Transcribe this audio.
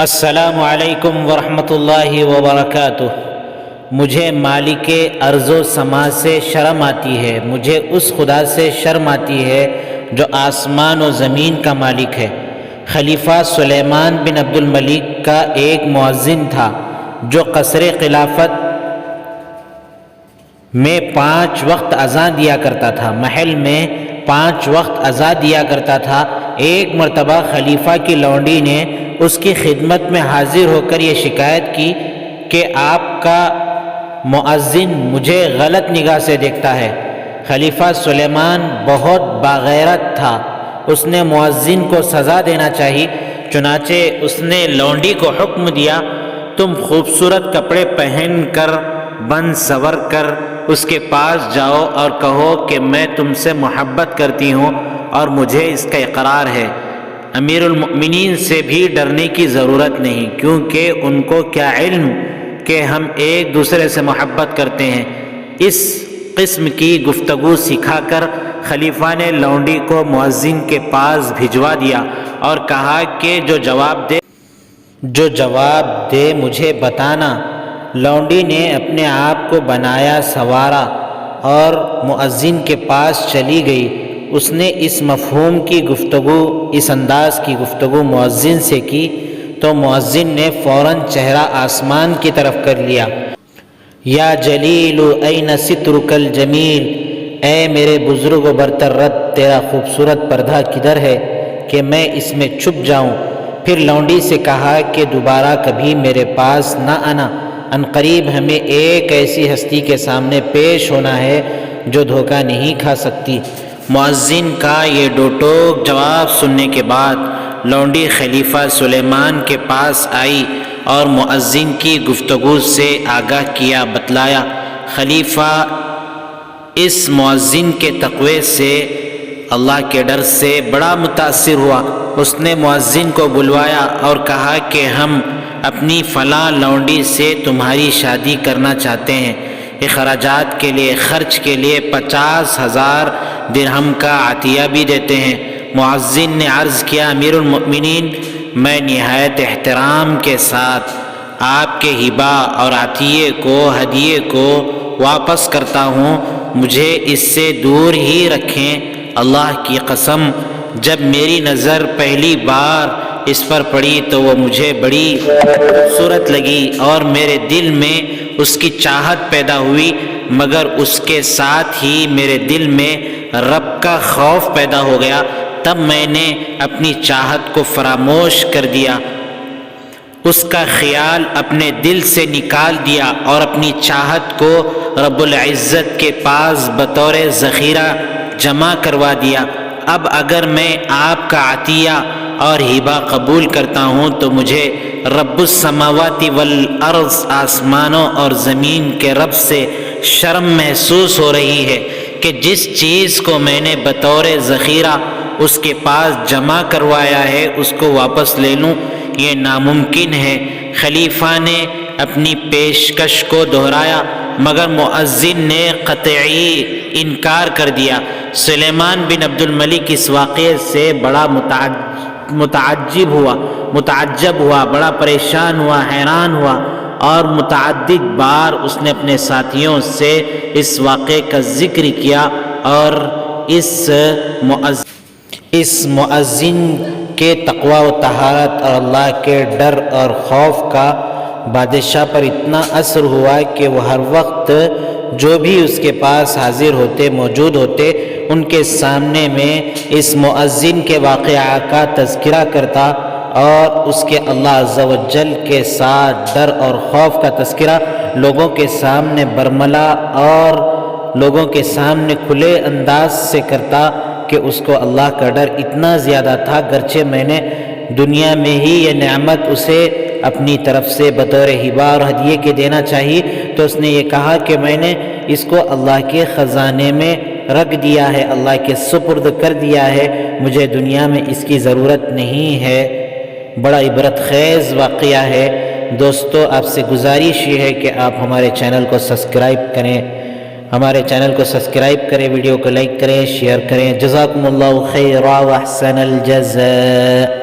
السلام علیکم ورحمۃ اللہ وبرکاتہ۔ مجھے مالک ارض و سما سے شرم آتی ہے، مجھے اس خدا سے شرم آتی ہے جو آسمان و زمین کا مالک ہے۔ خلیفہ سلیمان بن عبد الملک کا ایک مؤذن تھا جو قصر خلافت میں 5 وقت اذان دیا کرتا تھا، محل میں 5 وقت اذان دیا کرتا تھا۔ ایک مرتبہ خلیفہ کی لونڈی نے اس کی خدمت میں حاضر ہو کر یہ شکایت کی کہ آپ کا مؤذن مجھے غلط نگاہ سے دیکھتا ہے۔ خلیفہ سلیمان بہت باغیرت تھا، اس نے مؤذن کو سزا دینا چاہی، چنانچہ اس نے لونڈی کو حکم دیا، تم خوبصورت کپڑے پہن کر بن سور کر اس کے پاس جاؤ اور کہو کہ میں تم سے محبت کرتی ہوں اور مجھے اس کا اقرار ہے۔ امیر المؤمنین سے بھی ڈرنے کی ضرورت نہیں، کیونکہ ان کو کیا علم کہ ہم ایک دوسرے سے محبت کرتے ہیں۔ اس قسم کی گفتگو سکھا کر خلیفہ نے لونڈی کو مؤذن کے پاس بھجوا دیا اور کہا کہ جو جواب دے مجھے بتانا۔ لونڈی نے اپنے آپ کو بنایا سنوارا اور مؤذن کے پاس چلی گئی۔ اس نے اس مفہوم کی گفتگو، اس انداز کی گفتگو مؤذن سے کی تو مؤذن نے فوراً چہرہ آسمان کی طرف کر لیا۔ یا جلیل این سترک الجمیل، اے میرے بزرگ و برتر رد، تیرا خوبصورت پردہ کدھر ہے کہ میں اس میں چھپ جاؤں؟ پھر لونڈی سے کہا کہ دوبارہ کبھی میرے پاس نہ آنا، عنقریب ہمیں ایک ایسی ہستی کے سامنے پیش ہونا ہے جو دھوکہ نہیں کھا سکتی۔ مؤذن کا یہ ڈوٹوک جواب سننے کے بعد لونڈی خلیفہ سلیمان کے پاس آئی اور مؤذن کی گفتگو سے آگاہ کیا، بتلایا۔ خلیفہ اس مؤذن کے تقوی سے، اللہ کے ڈر سے بڑا متاثر ہوا۔ اس نے مؤذن کو بلوایا اور کہا کہ ہم اپنی فلاں لونڈی سے تمہاری شادی کرنا چاہتے ہیں، اخراجات کے لیے، خرچ کے لیے 50,000 درہم کا عطیہ بھی دیتے ہیں۔ مؤذن نے عرض کیا، امیر المؤمنین، میں نہایت احترام کے ساتھ آپ کے ہبہ اور عطیے کو، ہدیے کو واپس کرتا ہوں، مجھے اس سے دور ہی رکھیں۔ اللہ کی قسم، جب میری نظر پہلی بار اس پر پڑی تو وہ مجھے بڑی خوبصورت لگی اور میرے دل میں اس کی چاہت پیدا ہوئی، مگر اس کے ساتھ ہی میرے دل میں رب کا خوف پیدا ہو گیا۔ تب میں نے اپنی چاہت کو فراموش کر دیا، اس کا خیال اپنے دل سے نکال دیا اور اپنی چاہت کو رب العزت کے پاس بطور ذخیرہ جمع کروا دیا۔ اب اگر میں آپ کا عطیہ اور ہبہ قبول کرتا ہوں تو مجھے رب السماوات والارض، آسمانوں اور زمین کے رب سے شرم محسوس ہو رہی ہے کہ جس چیز کو میں نے بطور ذخیرہ اس کے پاس جمع کروایا ہے اس کو واپس لے لوں، یہ ناممکن ہے۔ خلیفہ نے اپنی پیشکش کو دہرایا مگر مؤذن نے قطعی انکار کر دیا۔ سلیمان بن عبد الملک اس واقعے سے بڑا متعجب ہوا، بڑا پریشان ہوا، حیران ہوا اور متعدد بار اس نے اپنے ساتھیوں سے اس واقعے کا ذکر کیا اور اس مؤذن کے تقوی و طہارت اور اللہ کے ڈر اور خوف کا بادشاہ پر اتنا اثر ہوا کہ وہ ہر وقت جو بھی اس کے پاس حاضر ہوتے، موجود ہوتے، ان کے سامنے میں اس مؤذن کے واقعہ کا تذکرہ کرتا اور اس کے اللہ عز و جل کے ساتھ ڈر اور خوف کا تذکرہ لوگوں کے سامنے برملا اور لوگوں کے سامنے کھلے انداز سے کرتا کہ اس کو اللہ کا ڈر اتنا زیادہ تھا، گرچہ میں نے دنیا میں ہی یہ نعمت اسے اپنی طرف سے بطور ہبہ اور ہدیے کے دینا چاہیے، تو اس نے یہ کہا کہ میں نے اس کو اللہ کے خزانے میں رکھ دیا ہے، اللہ کے سپرد کر دیا ہے، مجھے دنیا میں اس کی ضرورت نہیں ہے۔ بڑا عبرت خیز واقعہ ہے۔ دوستو، آپ سے گزارش یہ ہے کہ آپ ہمارے چینل کو سبسکرائب کریں، ویڈیو کو لائک کریں، شیئر کریں۔ جزاکم اللہ خیرا و احسن الجزاء۔